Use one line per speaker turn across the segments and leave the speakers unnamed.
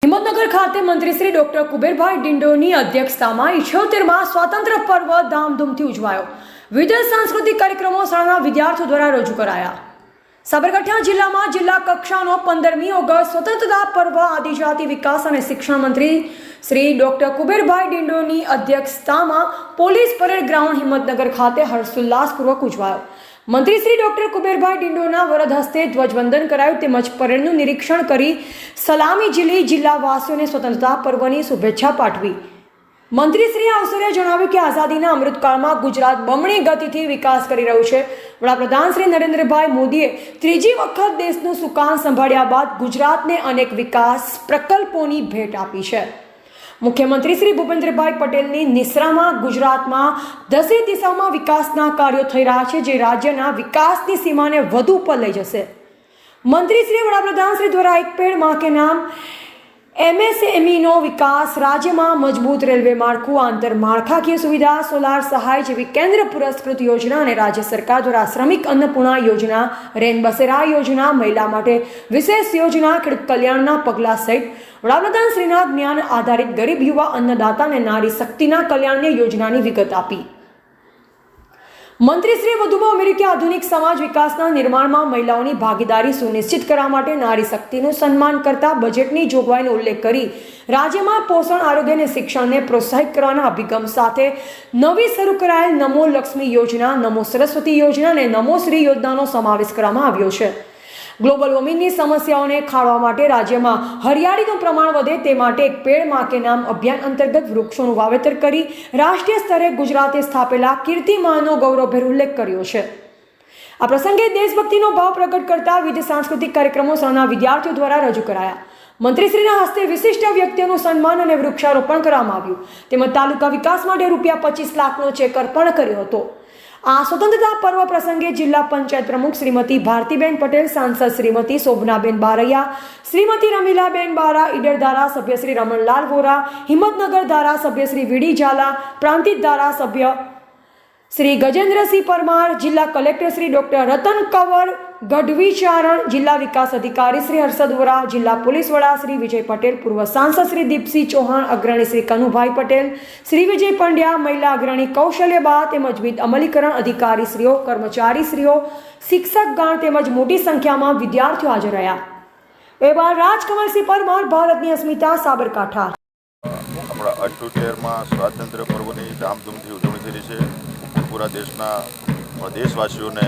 હિંમતનગર ખાતે મંત્રી શ્રી ડોક્ટર કુબેરભાઈ ડિંડોની અધ્યક્ષતામાં 78મા સ્વાતંત્ર્ય પર્વ ધામધૂમથી ઉજવાયો। વિવિધ સાંસ્કૃતિક કાર્યક્રમો શાળાના વિદ્યાર્થીઓ દ્વારા રજૂ કરાયા। સાબરકાંઠા જિલ્લામાં જિલ્લા કક્ષાનો 15મી ઓગસ્ટ સ્વતંત્રતા પર્વ આદિજાતિ વિકાસ અને શિક્ષણ મંત્રી શ્રી ડોક્ટર કુબેરભાઈ ડિંડોની અધ્યક્ષતામાં પોલીસ પરેડ ગ્રાઉન્ડ હિંમતનગર ખાતે હર્ષોલ્લાસપૂર્વક ઉજવાયો। મંત્રી શ્રી ડોક્ટર કુબેરભાઈ ડિંડોના વરદ હસ્તે ધ્વજવંદન કરાયું તેમજ પરેડનું નિરીક્ષણ કરી સલામી ઝીલી જિલ્લાવાસીઓને સ્વતંત્રતા પર્વની શુભેચ્છા પાઠવી। મંત્રીશ્રીએ અવસરે જણાવ્યું કે આઝાદીના અમૃતકાળમાં ગુજરાત બમણી ગતિથી વિકાસ કરી રહ્યું છે। વડાપ્રધાન શ્રી નરેન્દ્રભાઈ મોદીએ ત્રીજી વખત દેશનું સુકાન સંભાળ્યા બાદ ગુજરાતને અનેક વિકાસ પ્રકલ્પોની ભેટ આપી છે। મુખ્યમંત્રી શ્રી ભૂપેન્દ્રભાઈ પટેલની નિશ્રામાં ગુજરાતમાં 10 દિશામાં વિકાસના કાર્યો થઈ રહ્યા છે, જે રાજ્યના વિકાસની સીમાને વધુ ઉપર લઈ જશે। મંત્રીશ્રીએ વડાપ્રધાન શ્રી દ્વારા એક પેડ માં કે નામ MSMEનો વિકાસ, રાજ્યમાં મજબૂત રેલવે માળખું, આંતરમાળખાકીય સુવિધા, સોલાર સહાય જેવી કેન્દ્ર પુરસ્કૃત યોજના અને રાજ્ય સરકાર દ્વારા શ્રમિક અન્નપૂર્ણા યોજના, રેન બસેરા યોજના, મહિલા માટે વિશેષ યોજના, ખેડૂત કલ્યાણના પગલાં સહિત વડાપ્રધાન શ્રીના જ્ઞાન આધારિત ગરીબ યુવા અન્નદાતા અને નારી શક્તિના કલ્યાણની યોજનાની વિગત આપી। મંત્રીશ્રીએ વધુમાં ઉમેર્યું કે આધુનિક સમાજ વિકાસના નિર્માણમાં મહિલાઓની ભાગીદારી સુનિશ્ચિત કરવા માટે નારી શક્તિનું સન્માન કરતા બજેટની જોગવાઈનો ઉલ્લેખ કરી રાજ્યમાં પોષણ, આરોગ્ય અને શિક્ષણને પ્રોત્સાહિત કરવાના અભિગમ સાથે નવી શરૂ કરાયેલ નમો લક્ષ્મી યોજના, નમો સરસ્વતી યોજના અને નમો શ્રી યોજનાનો સમાવેશ કરવામાં આવ્યો છે। ગ્લોબલ વોર્મિંગની સમસ્યાઓને ખાળવા માટે રાજ્યમાં હરિયાળીનું પ્રમાણ વધે તે માટે એક પેડ માં કે નામ અભિયાન અંતર્ગત વૃક્ષોનું વાવેતર કરી રાષ્ટ્રીય સ્તરે ગુજરાતે સ્થાપેલા કીર્તિમાનનો ગૌરવભેર ઉલ્લેખ કર્યો છે। આ પ્રસંગે દેશભક્તિનો ભાવ પ્રગટ કરતા વિવિધ સાંસ્કૃતિક કાર્યક્રમો શાળાના વિદ્યાર્થીઓ દ્વારા રજૂ કરાયા। મંત્રીશ્રીના હસ્તે વિશિષ્ટ વ્યક્તિઓનું સન્માન અને વૃક્ષારોપણ કરવામાં આવ્યું તેમજ તાલુકા વિકાસ માટે ₹25 લાખનો ચેક અર્પણ કર્યો હતો। આ સ્વતંત્રતા પર્વ પ્રસંગે જિલ્લા પંચાયત પ્રમુખ શ્રીમતી ભારતીબેન પટેલ, સાંસદ શ્રીમતી શોભનાબેન બારૈયા, શ્રીમતી રમીલાબેન બારા, ઈડર ધારાસભ્ય શ્રી રમણલાલ વોરા, હિંમતનગર ધારાસભ્ય શ્રી વીડી ઝાલા, પ્રાંતિજ ધારાસભ્ય શ્રી ગજેન્દ્રસિંહ પરમાર, જિલ્લા કલેક્ટર શ્રી ડોક્ટર રતન કંવર ગઢવીચારણ, જિલ્લા વિકાસ અધિકારી શ્રી હર્ષદ વોરા, જિલ્લા પોલીસ વડા શ્રી વિજય પટેલ, પૂર્વ સાંસદ શ્રી દીપસિંહ ચૌહાણ, અગ્રણી શ્રી કનુભાઈ પટેલ, શ્રી વિજય પંડ્યા, મહિલા અગ્રણી કૌશલ્યબા તેમજ વિવિધ અમલીકરણ અધિકારીશ્રીઓ, કર્મચારીશ્રીઓ, શિક્ષકગણ તેમજ મોટી સંખ્યામાં વિદ્યાર્થીઓ હાજર રહ્યા। એ બાદ રાજકમલસિંહ પરમાર, ભારતની અસ્મિતા, સાબરકાંઠા।
આપણા 78માં સ્વાતંત્ર્ય પર્વની ધામધૂમથી ઉજવણી થઈ રહી છે। પૂરા દેશના દેશવાસીઓને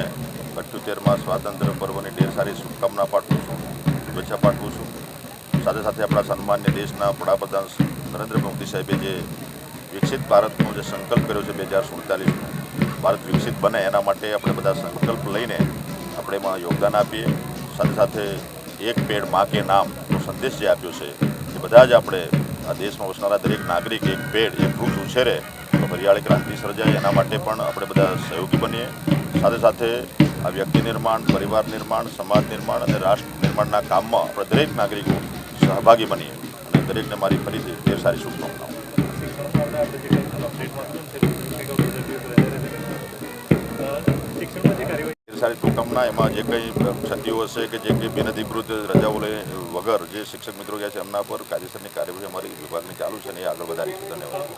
78માં સ્વાતંત્ર્ય પર્વની ઢેર સારી શુભકામના પાઠવું છું, શુભેચ્છા પાઠવું છું। સાથે સાથે આપણા સન્માન્ય દેશના વડાપ્રધાન નરેન્દ્ર મોદી સાહેબે જે વિકસિત ભારતનો જે સંકલ્પ કર્યો છે 2047 ભારત વિકસિત બને એના માટે આપણે બધા સંકલ્પ લઈને આપણે એમાં યોગદાન આપીએ। સાથે સાથે એક પેડ માં કે નામનો સંદેશ જે આપ્યો છે એ બધા જ આપણે આ દેશમાં વસનારા દરેક નાગરિક એક પેડ, એક વૃક્ષ ઉછેરે તો હરિયાળી ક્રાંતિ સર્જાય, એના માટે પણ આપણે બધા સહયોગી બનીએ। સાથે સાથે આ વ્યક્તિ નિર્માણ, પરિવાર નિર્માણ, સમાજ નિર્માણ અને રાષ્ટ્ર નિર્માણના કામમાં આપણે દરેક નાગરિકો સહભાગી બનીએ અને દરેકને મારી ફરીથી ઢેર સારી શુભકામનાઓ। સારી શુભકામના એમાં જે કંઈ ક્ષતિઓ હશે કે જે કંઈ બિનઅધિકૃત રજાઓ વગર જે શિક્ષક મિત્રો ગયા છે એમના પર કાયદેસરની કાર્યવાહી અમારી વિભાગની ચાલુ છે અને એ આગળ વધારીશું। ધન્યવાદ।